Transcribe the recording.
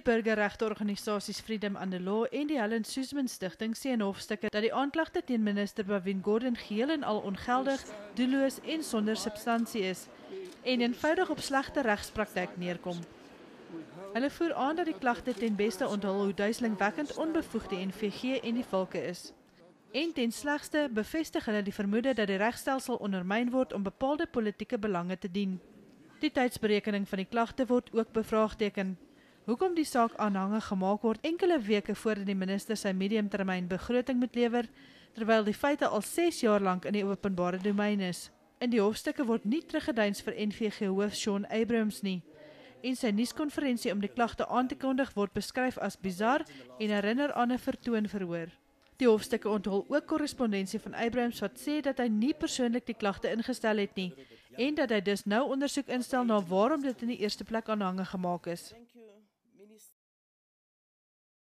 burgerregteorganisasies Freedom and the Law en die Helen Suzman Stichting sê in hofstukke dat die aanklagte teen minister Pravin Gordhan geheel en al ongeldig, doelloos en sonder substansie is en eenvoudig op slegte regspraktyk neerkom. Hulle voer aan dat die klagte ten beste onthul hoe duiselingwekkend onbevoegd die NVG en die volke is. En ten slegste bevestig hulle die vermoede dat die regstelsel ondermyn word om bepaalde politieke belange te dien. Die tydsberekening van die klagte word ook bevraagteken. Hoekom die saak aanhangig gemaak word enkele weke voordat die minister sy mediumtermyn begroting moet lewer, terwyl die feite al 6 jaar lank in die openbare domein is. In die hofstukke word nie teruggedeins vir NVG hoof Shaun Abrahams nie. En sy nuuskonferensie om die klagte aan te kondig word beskryf as bizar en herinner aan 'n vertoonverhoor. Die hofstukke onthul ook korrespondensie van Abrahams wat sê dat hy nie persoonlik die klagte ingestel het nie en dat hy dus nou ondersoek instel na waarom dit in die eerste plek aanhangig gemaak is.